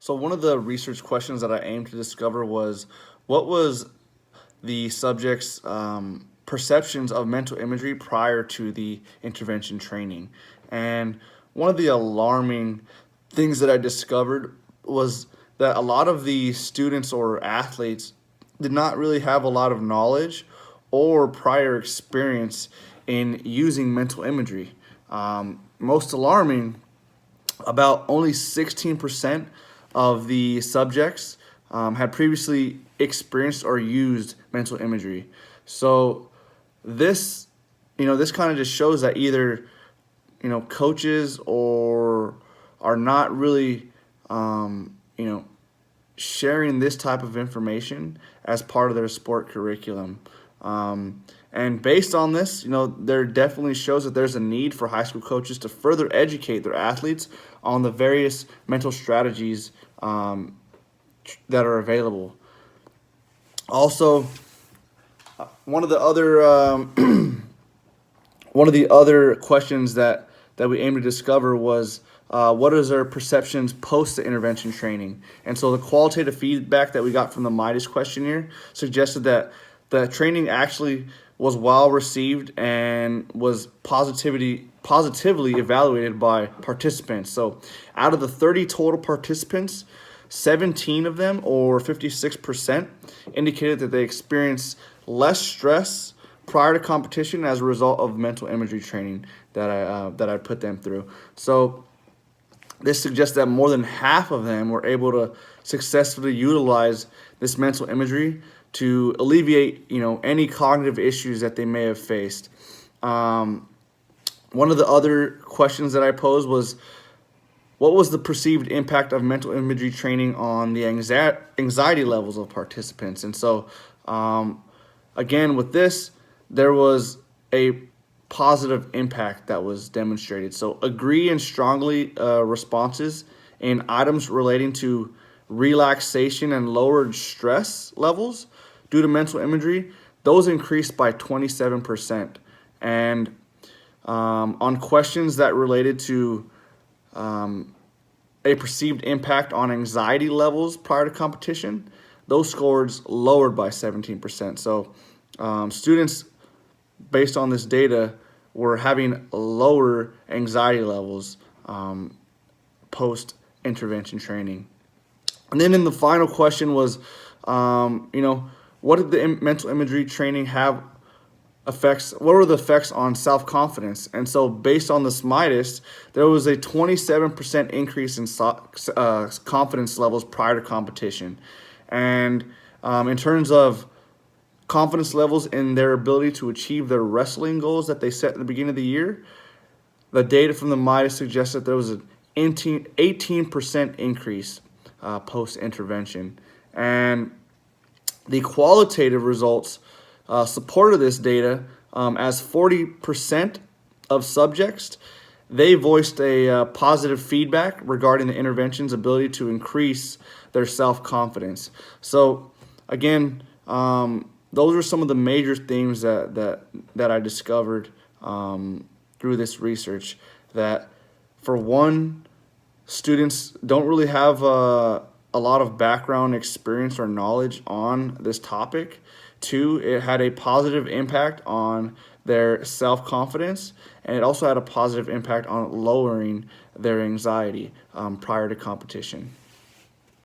So one of the research questions that I aimed to discover was what was the subject's perceptions of mental imagery prior to the intervention training. And one of the alarming things that I discovered was that a lot of the students or athletes did not really have a lot of knowledge or prior experience in using mental imagery. Most alarming, about only 16% of the subjects had previously experienced or used mental imagery. So this, this kind of just shows that either, coaches or are not really, um, you know, sharing this type of information as part of their sport curriculum. And based on this, there definitely shows that there's a need for high school coaches to further educate their athletes on the various mental strategies that are available. Also, one of the other one of the other questions that we aim to discover was what is their perceptions post the intervention training. And so the qualitative feedback that we got from the Midas questionnaire suggested that the training actually was well received and was positively evaluated by participants. So out of the 30 total participants, 17 of them, or 56%, indicated that they experienced less stress prior to competition as a result of mental imagery training that I put them through. So this suggests that more than half of them were able to successfully utilize this mental imagery to alleviate, any cognitive issues that they may have faced. One of the other questions that I posed was, what was the perceived impact of mental imagery training on the anxiety levels of participants? And so, again, with this, there was a positive impact that was demonstrated. So, agree and strongly responses in items relating to relaxation and lowered stress levels due to mental imagery, those increased by 27%. And on questions that related to a perceived impact on anxiety levels prior to competition, those scores lowered by 17%. So students, based on this data, were having lower anxiety levels post intervention training. And then in the final question was, what did the mental imagery training have effects? What were the effects on self-confidence? And so based on this Midas, there was a 27% increase in confidence levels prior to competition. And in terms of confidence levels in their ability to achieve their wrestling goals that they set at the beginning of the year, the data from the Midas suggests that there was an 18% increase post-intervention. And the qualitative results supported this data as 40% of subjects, they voiced a positive feedback regarding the intervention's ability to increase their self-confidence. So again, those are some of the major themes that I discovered through this research. That for one, students don't really have a lot of background experience or knowledge on this topic. Two, it had a positive impact on their self-confidence, and it also had a positive impact on lowering their anxiety prior to competition.